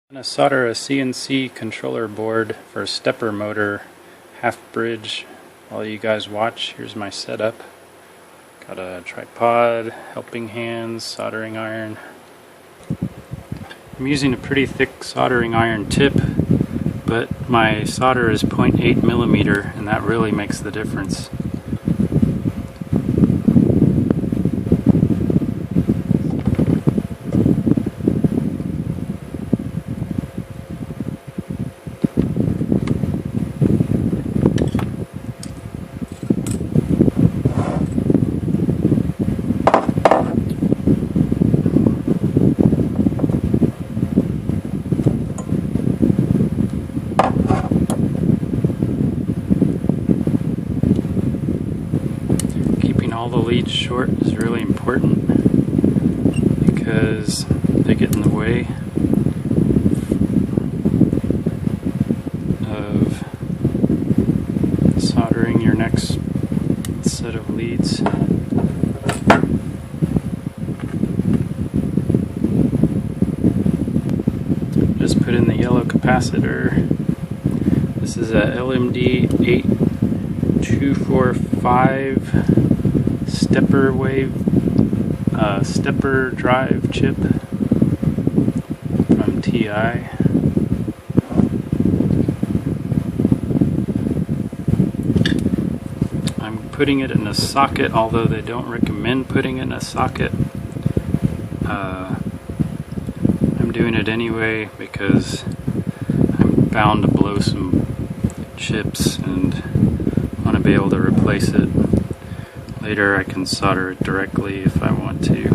I'm going to solder a CNC controller board for a stepper motor half bridge. While you guys watch, here's my setup. Got a tripod, helping hands, soldering iron. I'm using a pretty thick soldering iron tip, but my solder is 0.8 millimeter, and that really makes the difference. All the leads short is really important because they get in the way of soldering your next set of leads. Just put in the yellow capacitor. This is a LMD 8245 stepper drive chip from TI. I'm putting it in a socket, although they don't recommend putting it in a socket. I'm doing it anyway because I'm bound to blow some chips and want to be able to replace it. Later I can solder it directly if I want to.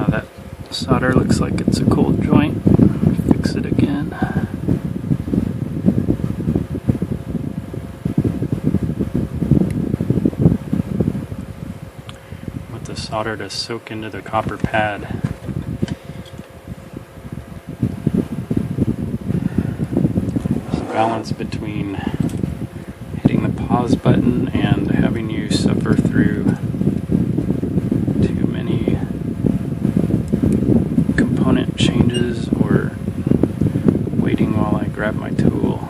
That solder looks like it's a cold joint. Fix it again. Want the solder to soak into the copper pad. Balance between hitting the pause button and having you suffer through too many component changes or waiting while I grab my tool.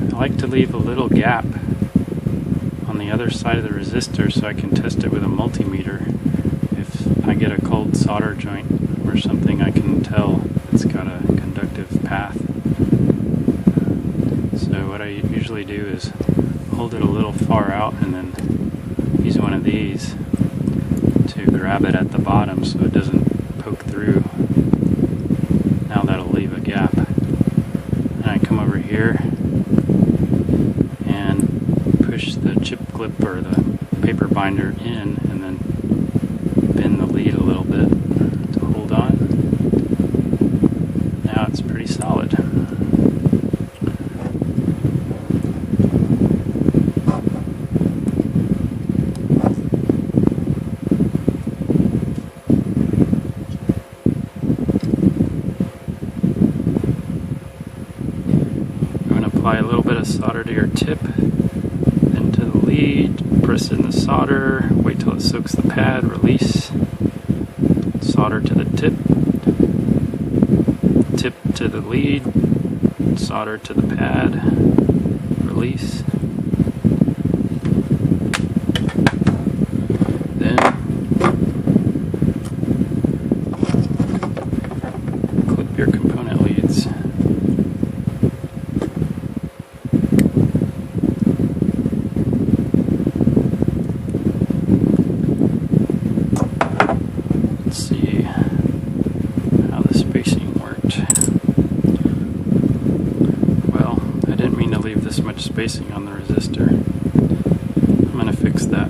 I like to leave a little gap on the other side of the resistor so I can test it with a multimeter. If I get a cold solder joint or something, I can tell it's got a conductive path. So what I usually do is hold it a little far out and then use one of these to grab it at the bottom so it doesn't poke through. Now that'll leave a gap. And I come over here, push the chip clip or the paper binder in and then bend the lead a little bit to hold on. Now it's pretty solid. I'm going to apply a little bit of solder to your tip, lead, press in the solder, wait till it soaks the pad, release, solder to the tip, tip to the lead, solder to the pad, release, then clip your component leads. See how the spacing worked. Well, I didn't mean to leave this much spacing on the resistor. I'm going to fix that.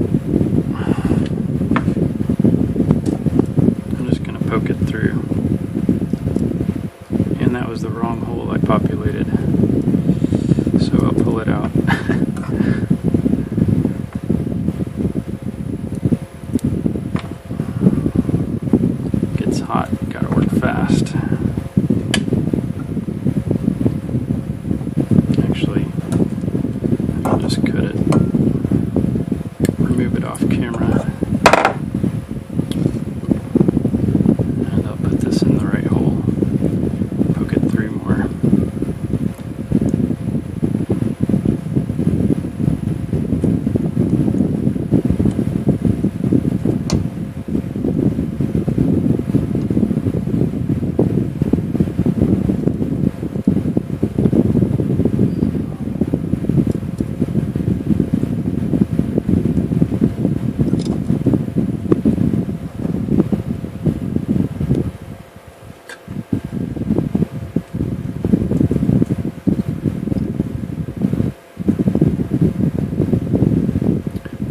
it off camera. And I'll put this in the right hole. Poke it through more.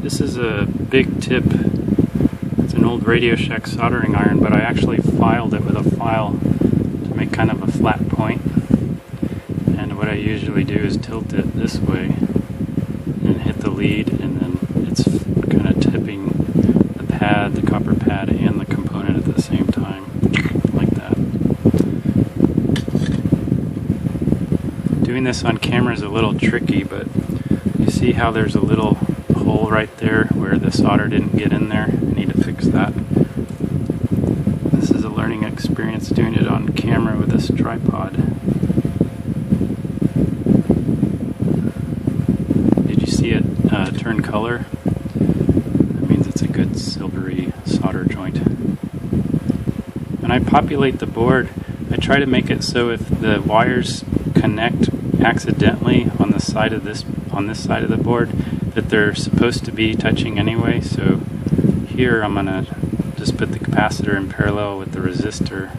This is a big tip. It's an old Radio Shack soldering iron, but I actually filed it with a file to make kind of a flat point. And what I usually do is tilt it this way and hit the lead, and then it's kind of tipping the pad, the copper pad, and the component at the same time, like that. Doing this on camera is a little tricky, but you see how there's a little hole right there where the solder didn't get in there. I need to fix that. This is a learning experience doing it on camera with this tripod. Did you see it turn color? That means it's a good silvery solder joint. When I populate the board, I try to make it so if the wires connect accidentally on the side of this side of the board, that they're supposed to be touching anyway. So here I'm going to just put the capacitor in parallel with the resistor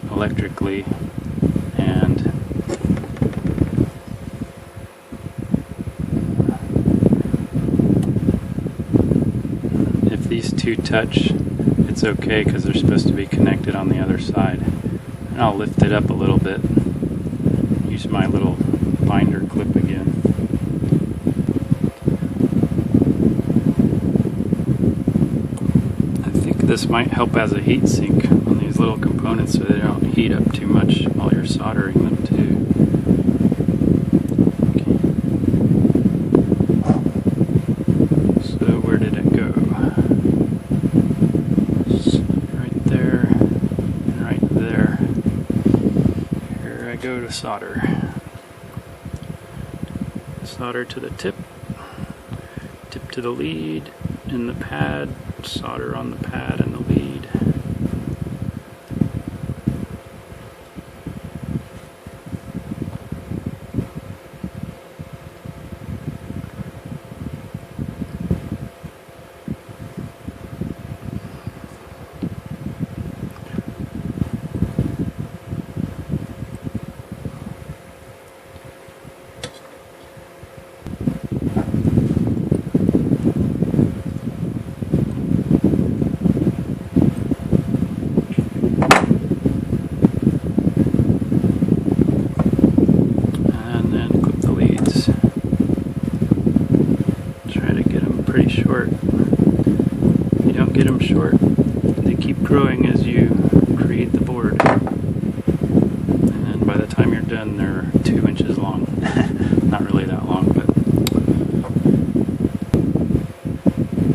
electrically, and if these two touch, it's okay because they're supposed to be connected on the other side. And I'll lift it up a little bit, use my little binder clip again. This might help as a heat sink on these little components so they don't heat up too much while you're soldering them too. Okay. So where did it go? Right there and right there. Here I go to solder. Solder to the tip, tip to the lead in the pad, solder on the pad and the lead. Pretty short. If you don't get them short, they keep growing as you create the board. And then by the time you're done, they're 2 inches long. Not really that long, but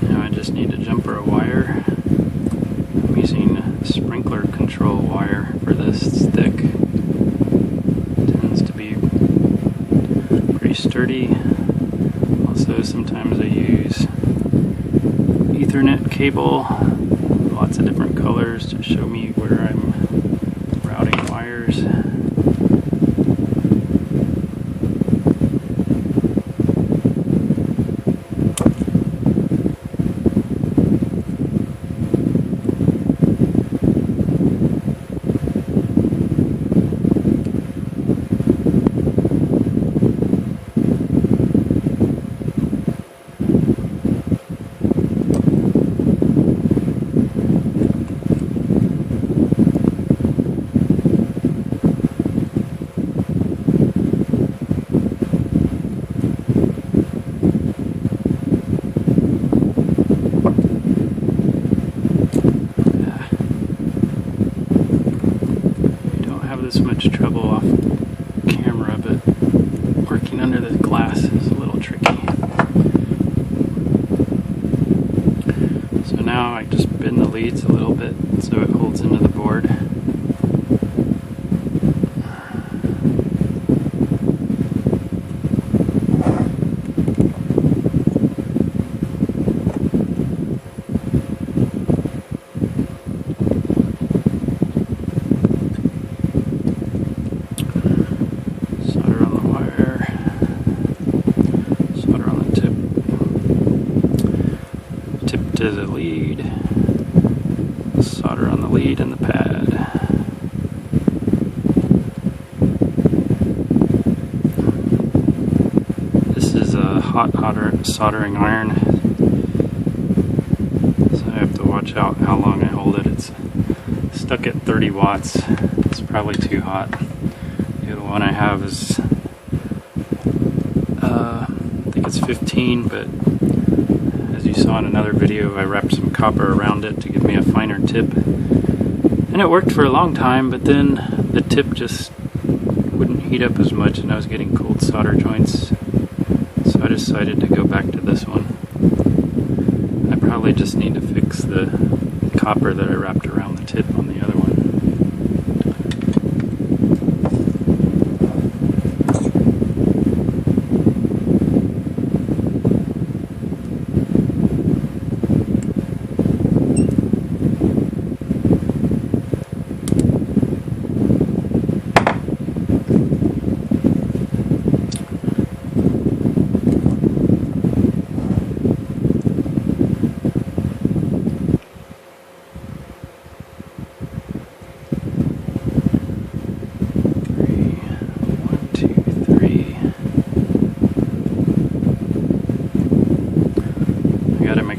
now I just need to jumper a wire. I'm using a sprinkler control wire for this. It's thick. It tends to be pretty sturdy. Also, sometimes I use Ethernet cable, lots of different colors to show me where I'm routing wires. now I just bend the leads a little bit so it holds into the board. To the lead, solder on the lead and the pad. This is a hot soldering iron, so I have to watch out how long I hold it. It's stuck at 30 watts. It's probably too hot. The other one I have is I think it's 15, but as you saw in another video, I wrapped some copper around it to give me a finer tip, and it worked for a long time, but then the tip just wouldn't heat up as much and I was getting cold solder joints, so I decided to go back to this one. I probably just need to fix the copper that I wrapped around the tip on the other one.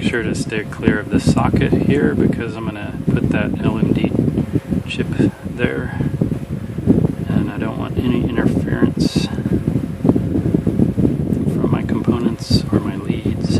Sure to stay clear of the socket here because I'm going to put that LMD chip there, and I don't want any interference from my components or my leads.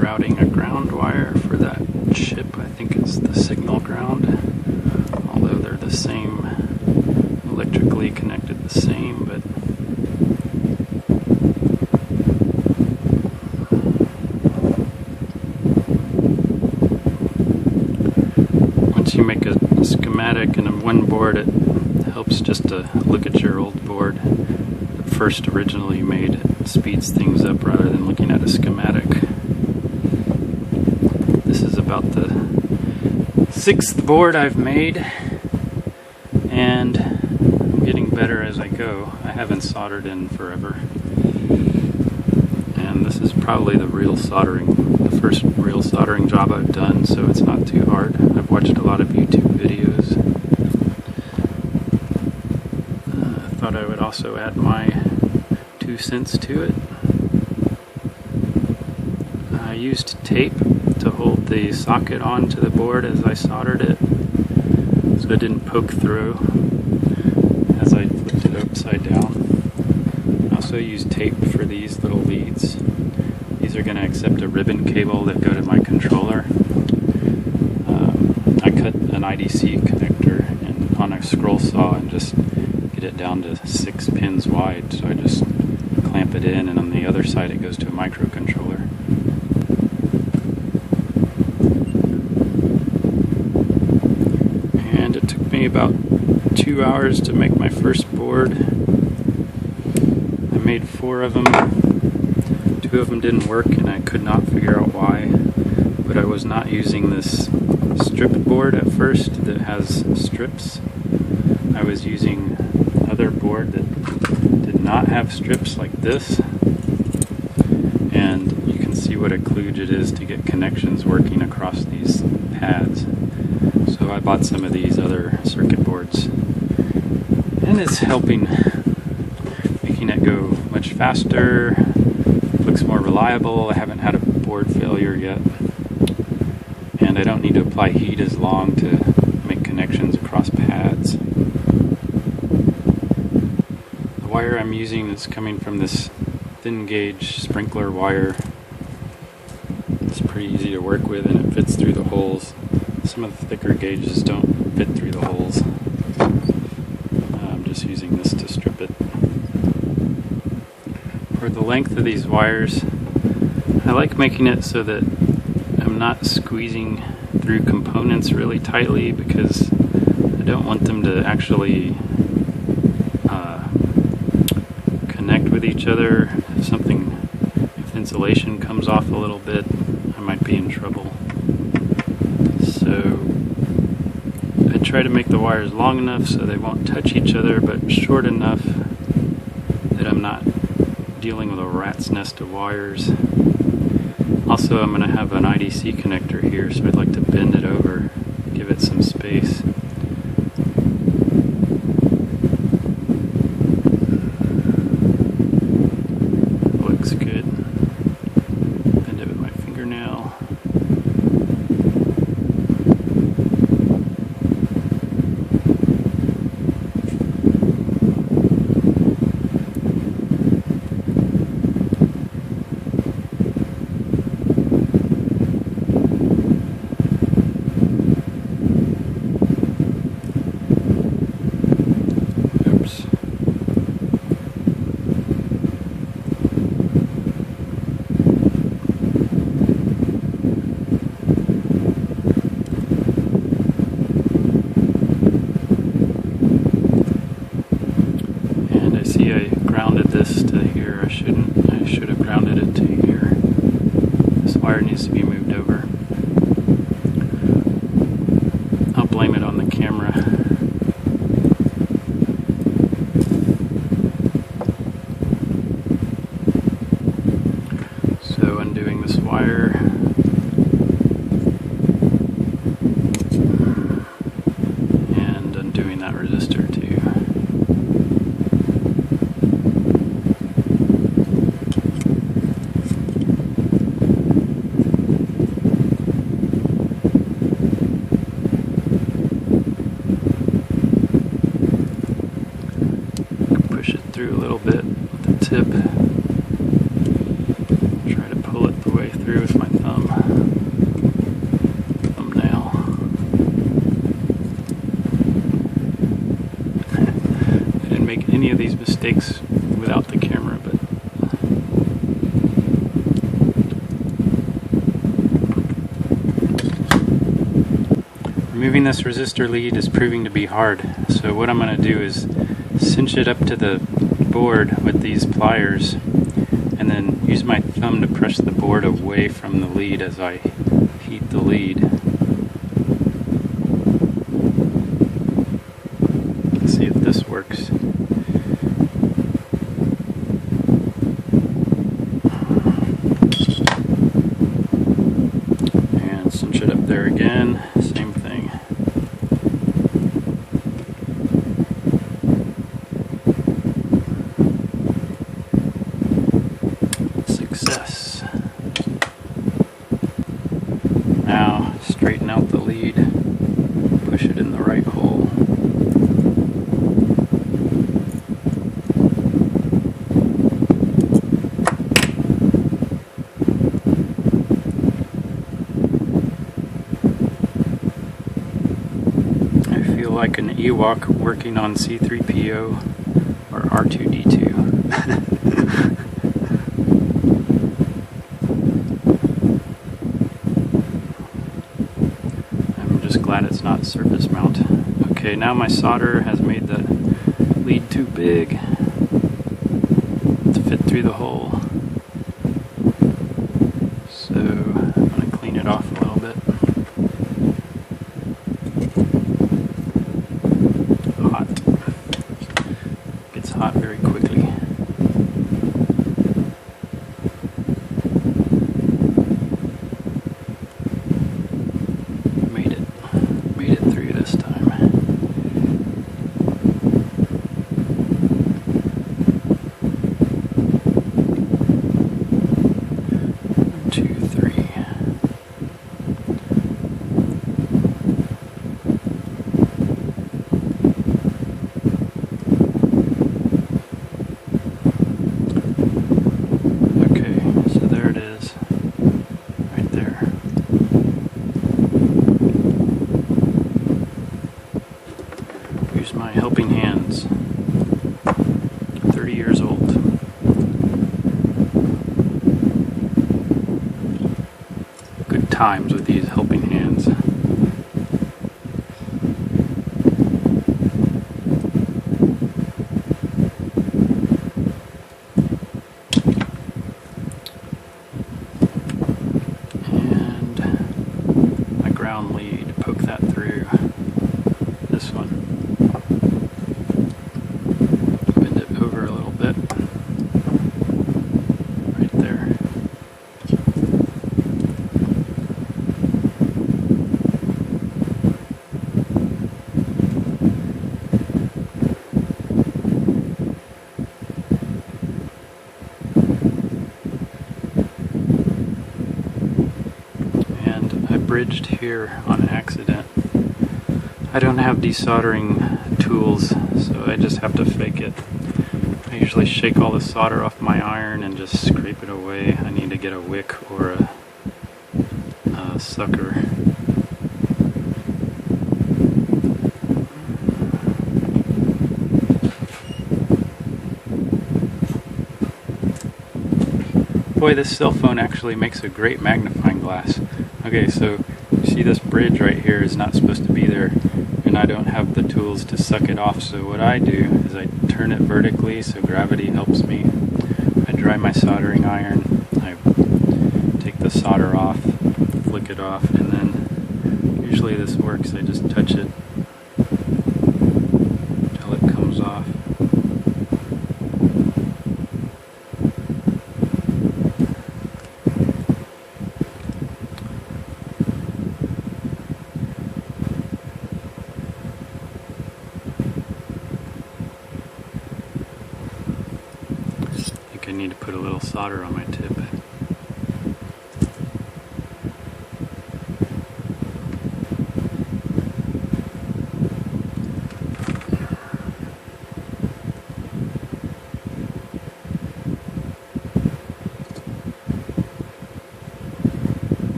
Routing a ground wire for that chip. I think it's the signal ground, although they're the same, electrically connected the same, but once you make a schematic and a one board, it helps just to look at your old board that first originally made. It speeds things up rather than looking at a schematic. This is about the 6th board I've made, and I'm getting better as I go. I haven't soldered in forever, and this is probably the first real soldering job I've done, so it's not too hard. I've watched a lot of YouTube videos. I thought I would also add my 2 cents to it. I used tape to hold the socket onto the board as I soldered it, so it didn't poke through as I flipped it upside down. I also used tape for these little leads. These are going to accept a ribbon cable that go to my controller. I cut an IDC connector on a scroll saw and just get it down to 6 pins wide, so I just clamp it in, and on the other side it goes to a microcontroller. About 2 hours to make my first board. I made 4 of them. 2 of them didn't work and I could not figure out why, but I was not using this strip board at first that has strips. I was using another board that did not have strips like this, and you can see what a kludge it is to get connections working across these pads. So I bought some of these other circuit boards, and it's helping, making it go much faster, looks more reliable. I haven't had a board failure yet, and I don't need to apply heat as long to make connections across pads. The wire I'm using is coming from this thin gauge sprinkler wire. It's pretty easy to work with and it fits through the holes. Some of the thicker gauges don't fit through the holes. I'm just using this to strip it. For the length of these wires, I like making it so that I'm not squeezing through components really tightly, because I don't want them to actually connect with each other. If insulation comes off a little bit, I might be in trouble. So I try to make the wires long enough so they won't touch each other, but short enough that I'm not dealing with a rat's nest of wires. Also, I'm going to have an IDC connector here, so I'd like to bend it over, give it some space. Looks good. Bend it with my fingernail. I grounded this to here. I should have grounded it to here. This wire needs to be moved over. I'll blame it on the camera. So undoing this wire. And undoing that resistor too. Through a little bit with the tip. Try to pull it the way through with my thumbnail. I didn't make any of these mistakes without the camera, but removing this resistor lead is proving to be hard. So what I'm going to do is cinch it up to the board with these pliers and then use my thumb to press the board away from the lead as I heat the lead. Let's see if this works. And cinch it up there again, same thing. Success. Now straighten out the lead, push it in the right hole. I feel like an Ewok working on C-3PO or R2-D2. Glad it's not surface mount. Okay, now my solder has made the lead too big to fit through the hole. So I'm going to clean it off a little bit. Hot. Gets hot very quickly. Made it through this time. 1, 2, 3. 30 years old. Good times with these helping hands. And my ground lead, poke that through. This one. Bend it over a little bit. Right there. And I bridged here on accident. I don't have desoldering tools, so I just have to fake it. I usually shake all the solder off my iron and just scrape it away. I need to get a wick or a sucker. Boy, this cell phone actually makes a great magnifying glass. Okay, so you see this bridge right here is not supposed to be there, and I don't have the tools to suck it off, so what I do is I turn it vertically so gravity helps me. I dry my soldering iron, I take the solder off, flick it off, and then usually this works. I just touch it until it comes off. I need to put a little solder on my tip.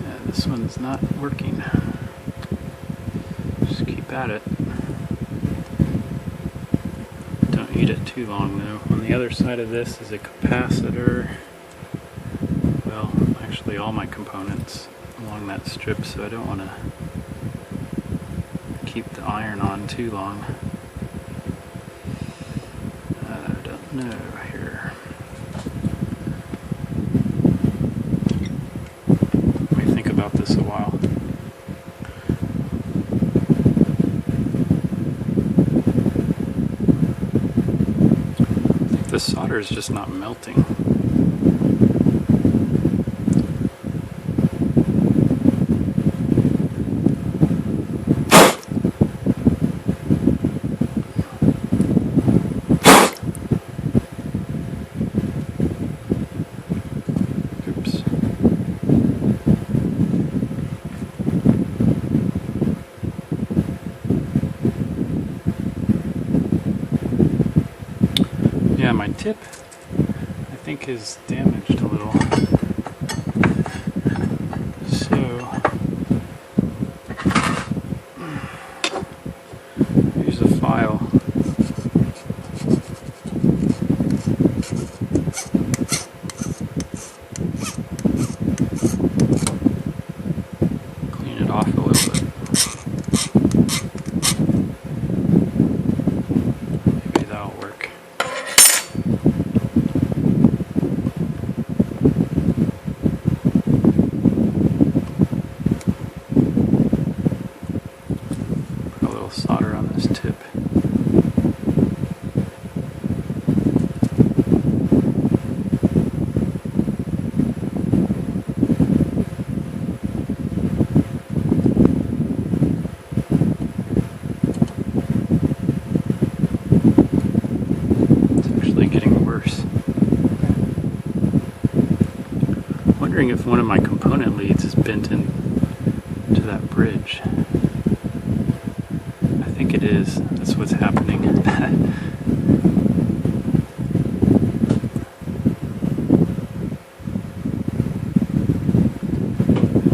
Yeah, this one's not working. Just keep at it. Don't heat it too long though. On the other side of this is a capacitor. Well, actually all my components along that strip, so I don't want to keep the iron on too long. I don't know here. Let me think about this a while. The solder is just not melting. Oops. Yeah, my tip, I think, is damaged a little. So, use a file. Clean it off a little bit. Maybe that'll work. Solder on this tip. It's actually getting worse. I'm wondering if one of my component leads is bent into that bridge. I think it is. That's what's happening.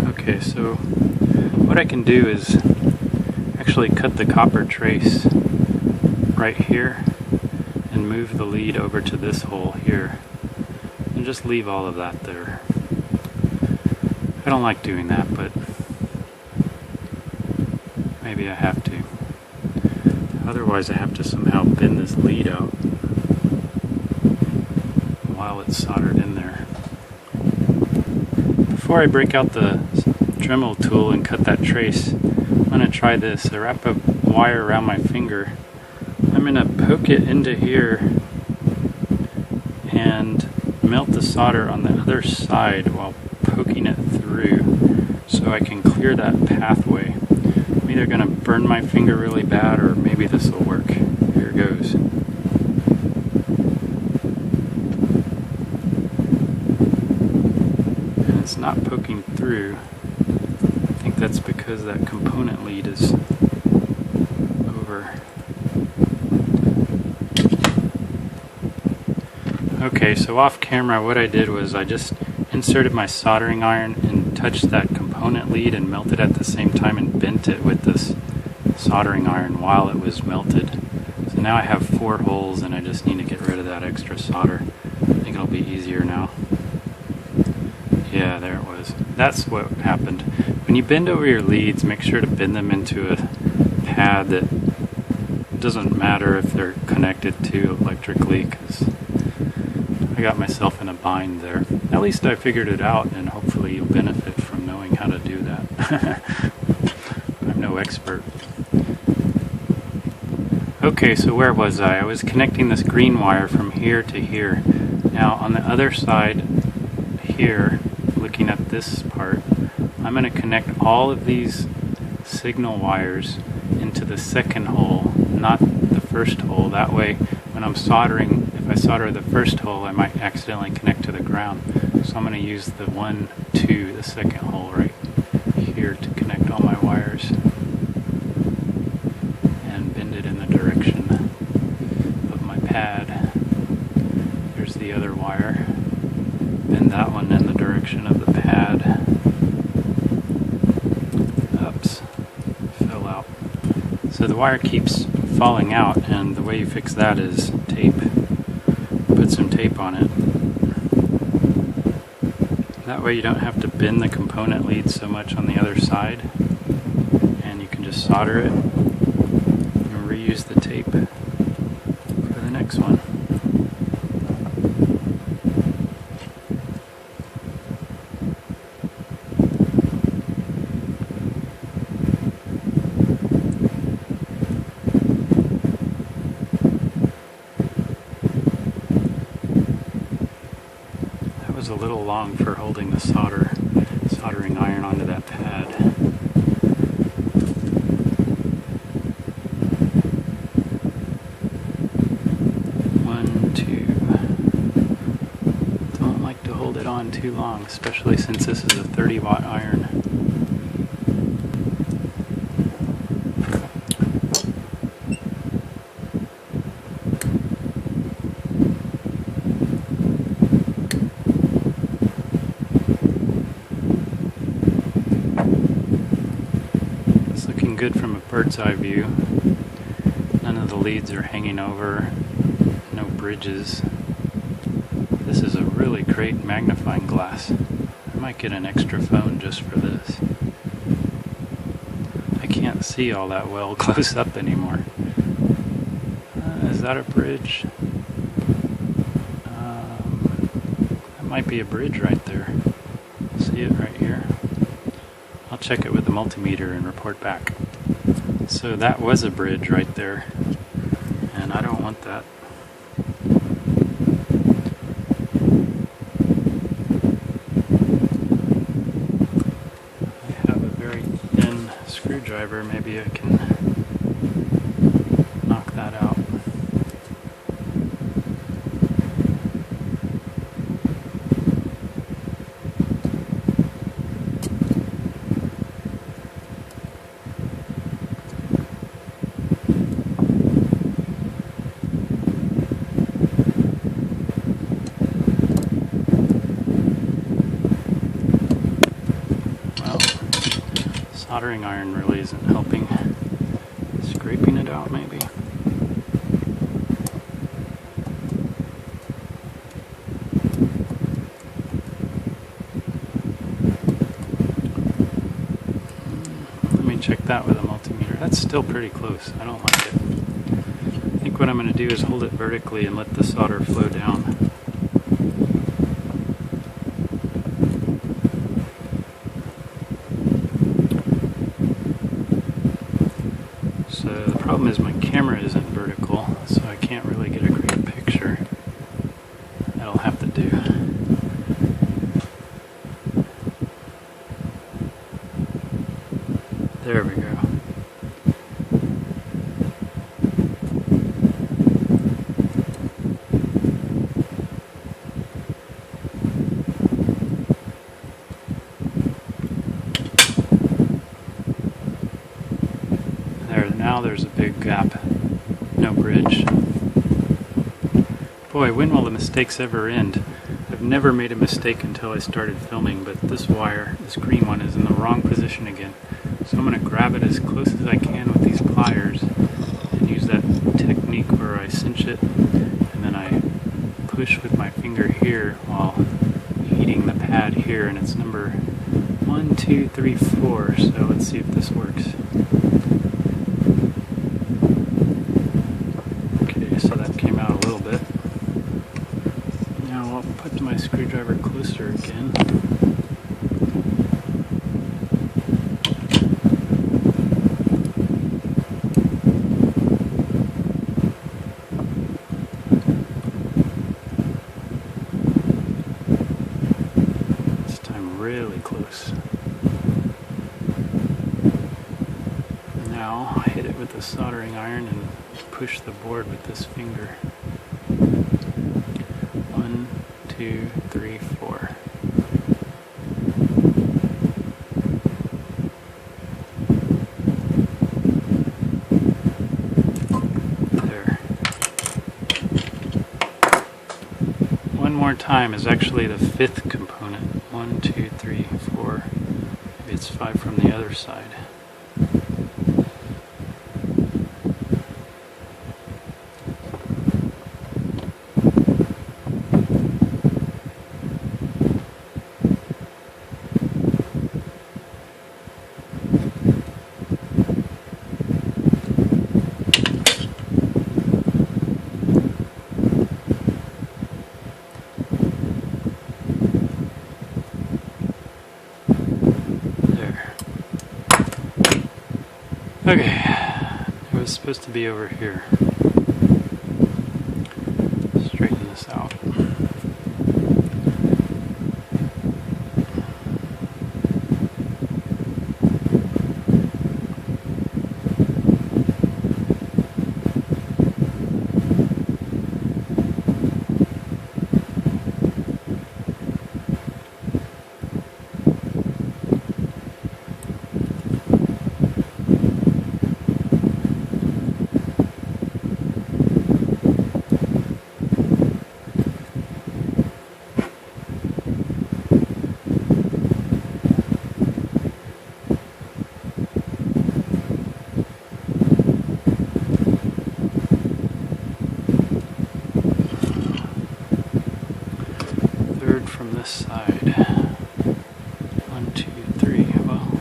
Okay, so what I can do is actually cut the copper trace right here and move the lead over to this hole here and just leave all of that there. I don't like doing that, but maybe I have to. Otherwise I have to somehow bend this lead out while it's soldered in there. Before I break out the Dremel tool and cut that trace, I'm going to try this. I wrap a wire around my finger. I'm going to poke it into here and melt the solder on the other side while poking it through so I can clear that pathway. I'm either going to burn my finger really bad or maybe this will work. Here goes. And it's not poking through. I think that's because that component lead is over. Okay, so off camera what I did was I just inserted my soldering iron and touched that component lead and melted at the same time and bent it with this soldering iron while it was melted. So now I have 4 holes and I just need to get rid of that extra solder. I think it'll be easier now. Yeah, there it was. That's what happened. When you bend over your leads, make sure to bend them into a pad that doesn't matter if they're connected to electrically, because I got myself in a bind there. At least I figured it out, and hopefully you'll benefit from knowing how to do that. I'm no expert. Okay, so where was I? I was connecting this green wire from here to here. Now on the other side here, looking at this part, I'm going to connect all of these signal wires into the second hole, not the first hole. That way when I'm soldering, if I solder the first hole, I might accidentally connect to the ground. So I'm going to use the 1, 2, the second hole right here to connect all my wires and bend it in the direction of my pad. There's the other wire. Bend that one in the direction of the pad. Oops, fell out. So the wire keeps falling out, and the way you fix that is tape. Put some tape on it. That way you don't have to bend the component lead so much on the other side, and you can just solder it and reuse the tape for the next one. Was a little long for holding the soldering iron onto that pad. One, two. Don't like to hold it on too long, especially since this is a 30-watt iron. Good from a bird's eye view. None of the leads are hanging over, no bridges. This is a really great magnifying glass. I might get an extra phone just for this. I can't see all that well close up anymore. Is that a bridge? That might be a bridge right there. See it right here? I'll check it with the multimeter and report back. So that was a bridge right there, and I don't want that. I have a very thin screwdriver, maybe I can knock that out. soldering iron really isn't helping. Scraping it out, maybe. Let me check that with a multimeter. That's still pretty close. I don't like it. I think what I'm going to do is hold it vertically and let the solder flow down. So the problem is my camera isn't vertical, so I can't really get a great picture. That'll have to do. There we go. Now there's a big gap, no bridge. Boy, when will the mistakes ever end? I've never made a mistake until I started filming, but this wire, this green one, is in the wrong position again. So I'm going to grab it as close as I can with these pliers and use that technique where I cinch it and then I push with my finger here while heating the pad here, and it's number 1, 2, 3, 4. So let's see if this works. So that came out a little bit. Now I'll put my screwdriver closer again. This time really close. Now I hit it with the soldering iron and push the board with this finger. 1, 2, 3, 4. There. One more time is actually the 5th component. 1, 2, 3, 4. Maybe it's 5 from the other side. Okay, it was supposed to be over here. Straighten this out. From this side. 1, 2, 3. Well,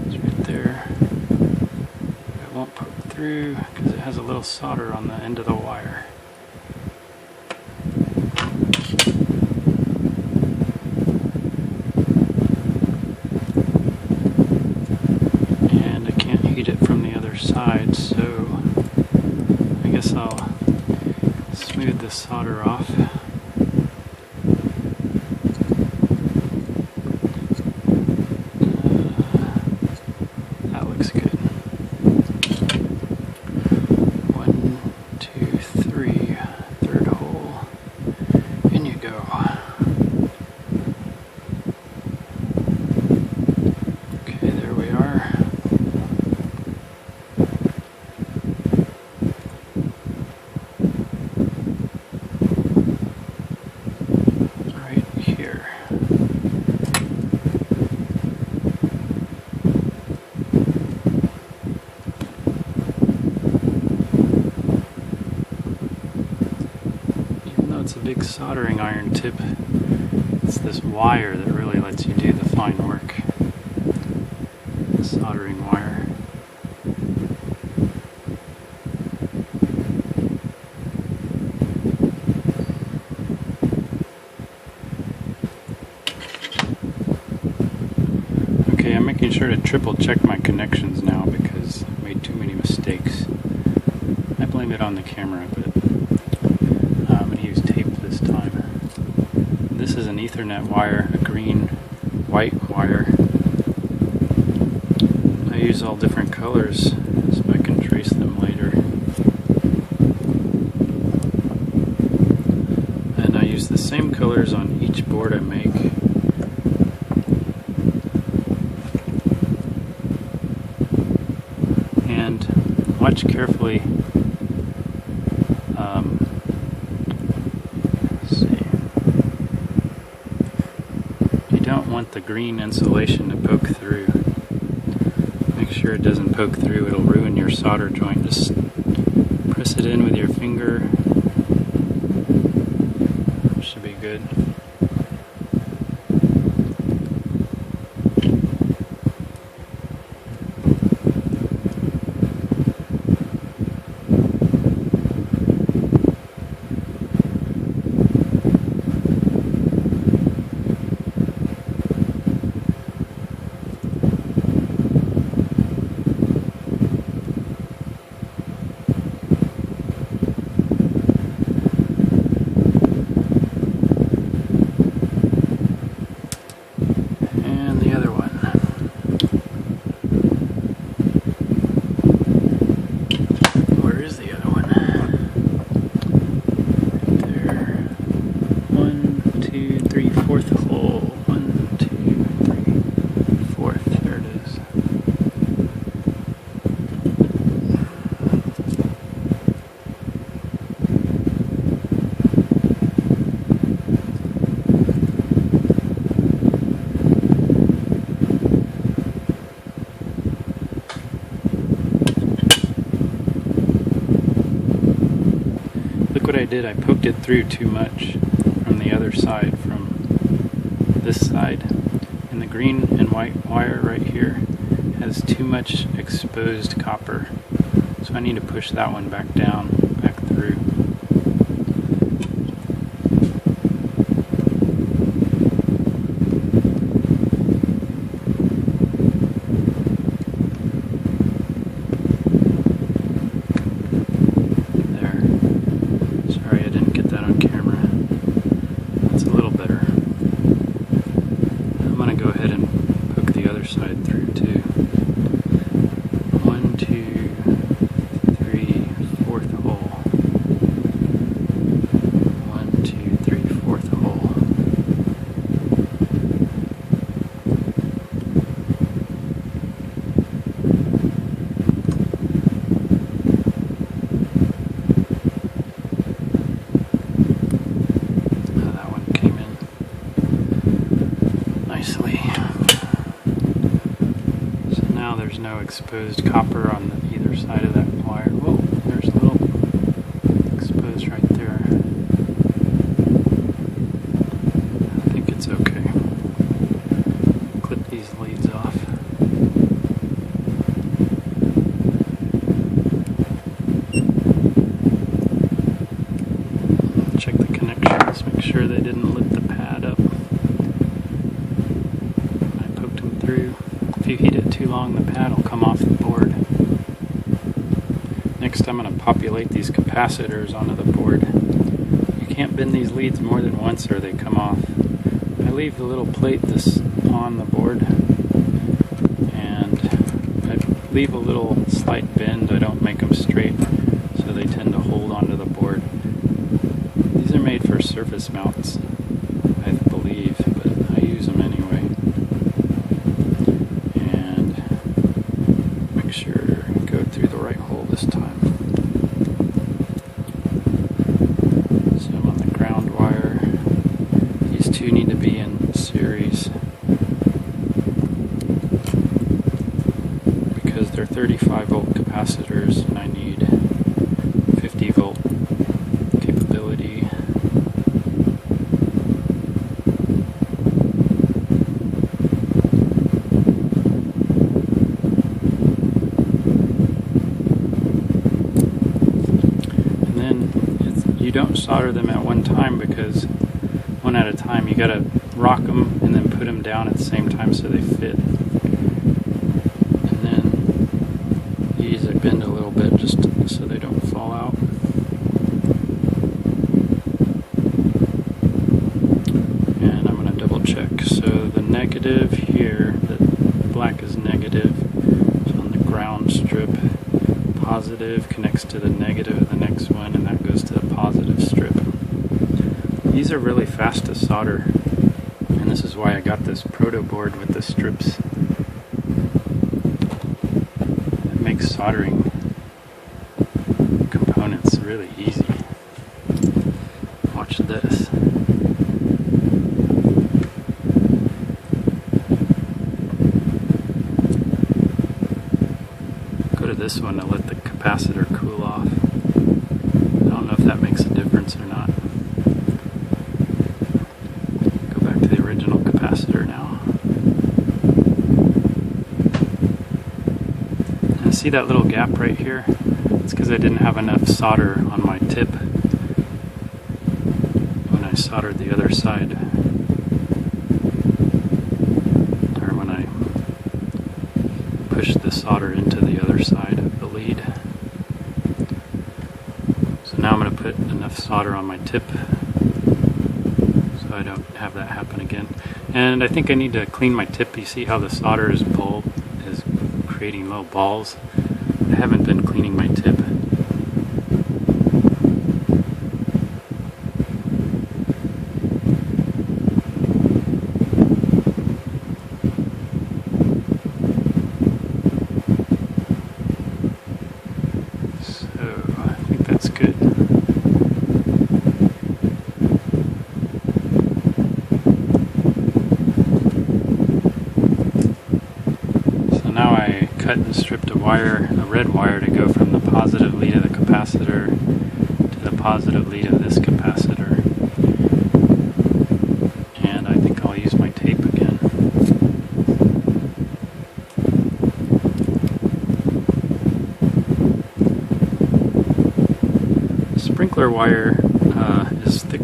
it's right there. It won't poke through because it has a little solder on the end of the wire. And I can't heat it from the other side, so I guess I'll smooth the solder off. big soldering iron tip. It's this wire that really lets you do the fine work. The soldering wire. Okay, I'm making sure to triple check my connections now because I made too many mistakes. I blame it on the camera, but I'm going to use tape this time. This is an Ethernet wire, a green, white wire. I use all different colors so I can trace them later. And I use the same colors on each board I make. And watch carefully. Let's see. You don't want the green insulation to poke through. Make sure it doesn't poke through, it'll ruin your solder joint. Just press it in with your finger. Should be good. Fourth hole. 1, 2, 3, 4th. There it is. Look what I did. I poked it through too much from the other side, from this side, and the green and white wire right here has too much exposed copper, so I need to push that one back down, back through. There. Sorry I didn't get that on camera. That's a little better. I'm going to go ahead and poke the other side through too. 1, 2, 3, 4th hole. 1, 2, 3, 4th hole. That one came in nicely. So now there's no exposed copper on either side of that wire. Whoa, there's a little exposed right there. I think it's okay. Clip these leads off. Check the connections, make sure they didn't lit the pad up. I poked them through. If you heat it too long, the pad will come off the board. Next, I'm going to populate these capacitors onto the board. You can't bend these leads more than once or they come off. I leave the little plate this on the board, and I leave a little slight bend. I don't make them straight, so they tend to hold onto the board. These are made for surface mounts, I believe, but I use them anyway. And make sure to go through the right hole this time. So I'm on the ground wire. These two need to be in series because they're 35 volt capacitors and I need 50 volt capability. don't solder them at one time, because one at a time you gotta rock them and then put them down at the same time so they fit. And then these I bend a little bit just so they don't fall out. And I'm gonna double check. So the negative here, the black is negative, so on the ground strip. Positive connects to the negative of the next one, and that goes to the positive strip. These are really fast to solder, and this is why I got this proto board with the strips. It makes soldering components really easy. Watch this. Go to this one to let the capacitor cool off. I don't know if that makes a difference or not. Go back to the original capacitor now. And see that little gap right here? It's because I didn't have enough solder on my tip when I soldered the other side. Or when I pushed the solder into the other side of the lead. So now I'm going to put enough solder on my tip so I don't have that happen again. And I think I need to clean my tip. You see how the solder is creating little balls? I haven't been cleaning my tip. Good. So now I cut and stripped a red wire to go from the positive lead of the capacitor to the positive lead of this capacitor. And I think I'll use my tape again. Sprinkler wire is thick